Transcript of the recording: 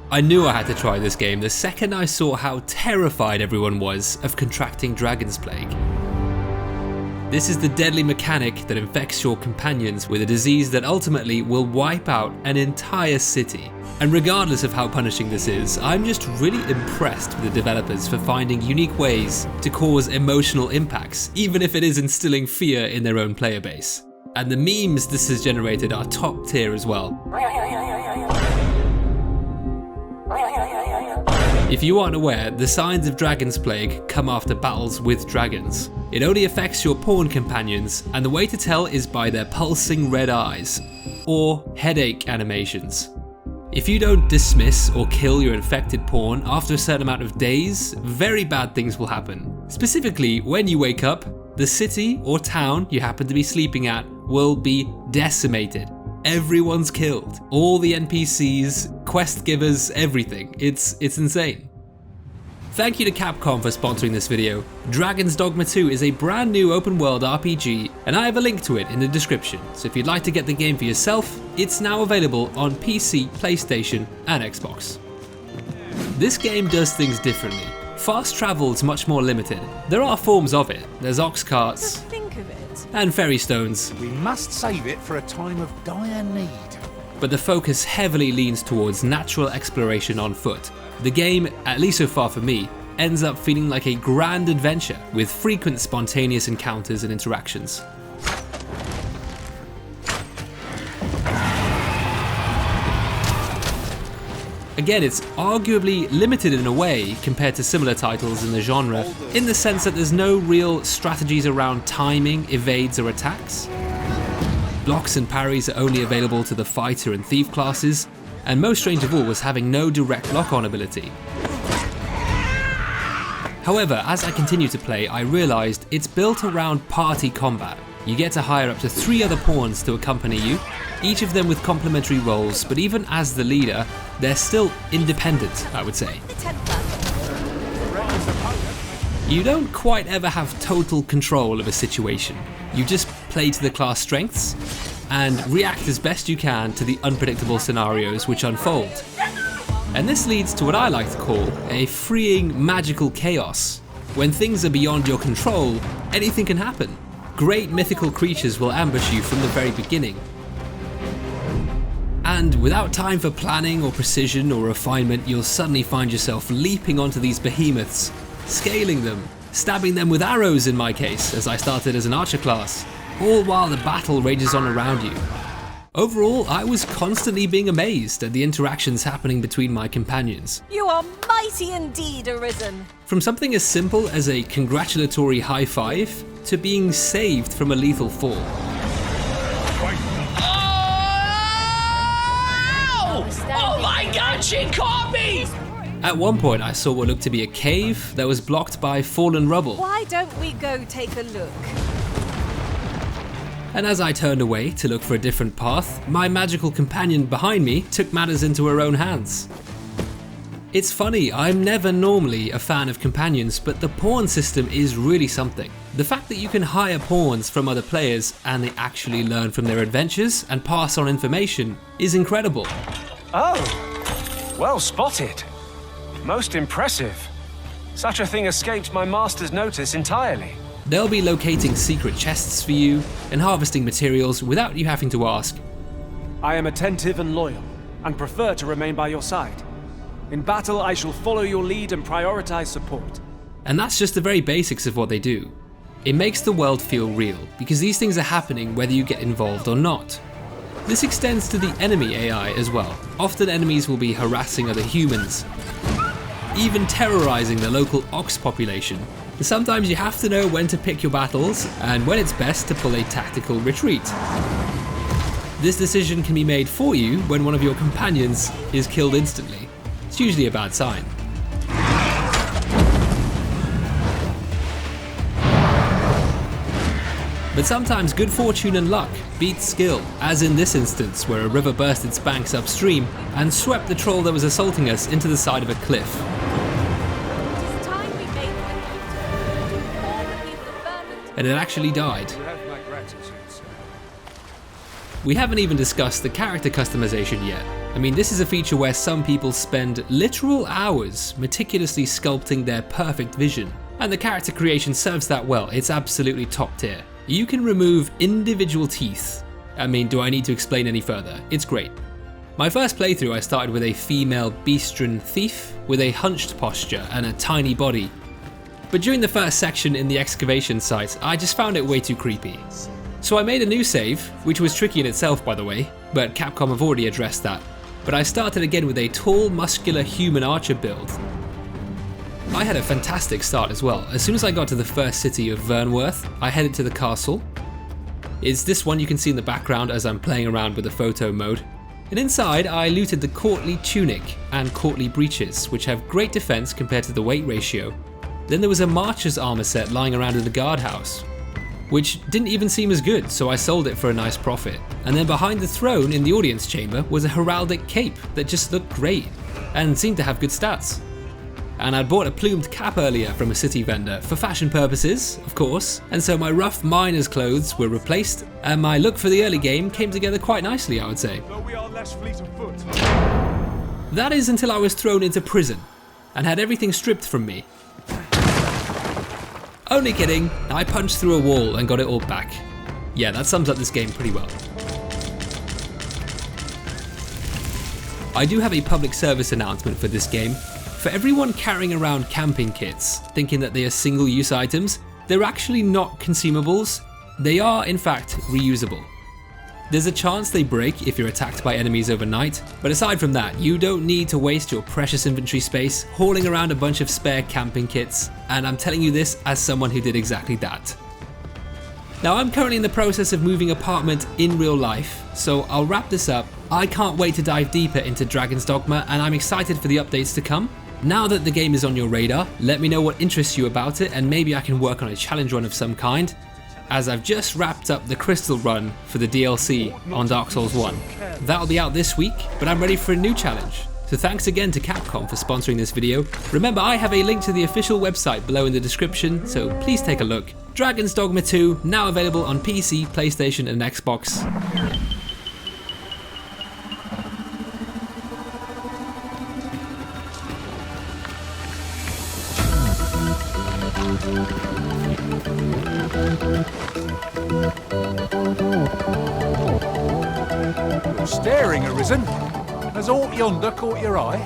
I knew I had to try this game the second I saw how terrified everyone was of contracting Dragonsplague. This is the deadly mechanic that infects your companions with a disease that ultimately will wipe out an entire city. And regardless of how punishing this is, I'm just really impressed with the developers for finding unique ways to cause emotional impacts, even if it is instilling fear in their own player base. And the memes this has generated are top tier as well. If you aren't aware, the signs of Dragonsplague come after battles with dragons. It only affects your pawn companions, and the way to tell is by their pulsing red eyes, or headache animations. If you don't dismiss or kill your infected pawn after a certain amount of days, very bad things will happen. Specifically, when you wake up, the city or town you happen to be sleeping at will be decimated. Everyone's killed. All the NPCs, quest givers, everything. It's insane. Thank you to Capcom for sponsoring this video. Dragon's Dogma 2 is a brand new open world RPG, and I have a link to it in the description, so if you'd like to get the game for yourself, it's now available on PC, PlayStation, and Xbox. This game does things differently. Fast travel is much more limited. There are forms of it. There's ox carts, and fairy stones. We must save it for a time of dire need. But the focus heavily leans towards natural exploration on foot. The game, at least so far for me, ends up feeling like a grand adventure with frequent spontaneous encounters and interactions. Again, it's arguably limited in a way compared to similar titles in the genre, in the sense that there's no real strategies around timing, evades, or attacks. Blocks and parries are only available to the fighter and thief classes, and most strange of all was having no direct lock-on ability. However, as I continue to play, I realised it's built around party combat. You get to hire up to 3 other pawns to accompany you, each of them with complementary roles, but even as the leader, they're still independent, I would say. You don't quite ever have total control of a situation. You just play to the class strengths and react as best you can to the unpredictable scenarios which unfold. And this leads to what I like to call a freeing magical chaos. When things are beyond your control, anything can happen. Great mythical creatures will ambush you from the very beginning. And without time for planning or precision or refinement, you'll suddenly find yourself leaping onto these behemoths, scaling them, stabbing them with arrows in my case, as I started as an archer class, all while the battle rages on around you. Overall, I was constantly being amazed at the interactions happening between my companions. You are mighty indeed, Arisen. From something as simple as a congratulatory high five to being saved from a lethal fall. Oh my god, she caught me! At one point I saw what looked to be a cave that was blocked by fallen rubble. Why don't we go take a look? And as I turned away to look for a different path, my magical companion behind me took matters into her own hands. It's funny, I'm never normally a fan of companions, but the pawn system is really something. The fact that you can hire pawns from other players and they actually learn from their adventures and pass on information is incredible. Oh, well spotted. Most impressive. Such a thing escaped my master's notice entirely. They'll be locating secret chests for you and harvesting materials without you having to ask. I am attentive and loyal, and prefer to remain by your side. In battle, I shall follow your lead and prioritize support. And that's just the very basics of what they do. It makes the world feel real, because these things are happening whether you get involved or not. This extends to the enemy AI as well. Often enemies will be harassing other humans, even terrorizing the local ox population. Sometimes you have to know when to pick your battles and when it's best to pull a tactical retreat. This decision can be made for you when one of your companions is killed instantly. It's usually a bad sign. But sometimes good fortune and luck beats skill, as in this instance where a river burst its banks upstream and swept the troll that was assaulting us into the side of a cliff. And it actually died. We haven't even discussed the character customization yet. I mean, this is a feature where some people spend literal hours meticulously sculpting their perfect vision, and the character creation serves that well. It's absolutely top tier. You can remove individual teeth. I mean, do I need to explain any further? It's great. My first playthrough I started with a female Beastren thief with a hunched posture and a tiny body. But during the first section in the excavation site, I just found it way too creepy. So I made a new save, which was tricky in itself by the way, but Capcom have already addressed that. But I started again with a tall, muscular human archer build. I had a fantastic start as well. As soon as I got to the first city of Vernworth, I headed to the castle. It's this one you can see in the background as I'm playing around with the photo mode. And inside I looted the courtly tunic and courtly breeches, which have great defense compared to the weight ratio. Then there was a marcher's armor set lying around in the guardhouse, which didn't even seem as good, so I sold it for a nice profit. And then behind the throne in the audience chamber was a heraldic cape that just looked great and seemed to have good stats. And I'd bought a plumed cap earlier from a city vendor for fashion purposes, of course, and so my rough miner's clothes were replaced, and my look for the early game came together quite nicely, I would say. We are less fleet of foot. That is until I was thrown into prison and had everything stripped from me. Only kidding, I punched through a wall and got it all back. Yeah, that sums up this game pretty well. I do have a public service announcement for this game. For everyone carrying around camping kits, thinking that they are single-use items, they're actually not consumables. They are, in fact, reusable. There's a chance they break if you're attacked by enemies overnight, but aside from that, you don't need to waste your precious inventory space hauling around a bunch of spare camping kits, and I'm telling you this as someone who did exactly that. Now I'm currently in the process of moving apartment in real life, so I'll wrap this up. I can't wait to dive deeper into Dragon's Dogma, and I'm excited for the updates to come. Now that the game is on your radar, let me know what interests you about it, and maybe I can work on a challenge run of some kind, as I've just wrapped up the Crystal run for the DLC on Dark Souls 1. That'll be out this week, but I'm ready for a new challenge. So thanks again to Capcom for sponsoring this video. Remember, I have a link to the official website below in the description, so please take a look. Dragon's Dogma 2, now available on PC, PlayStation and Xbox. You're staring, Arisen. Has aught yonder caught your eye?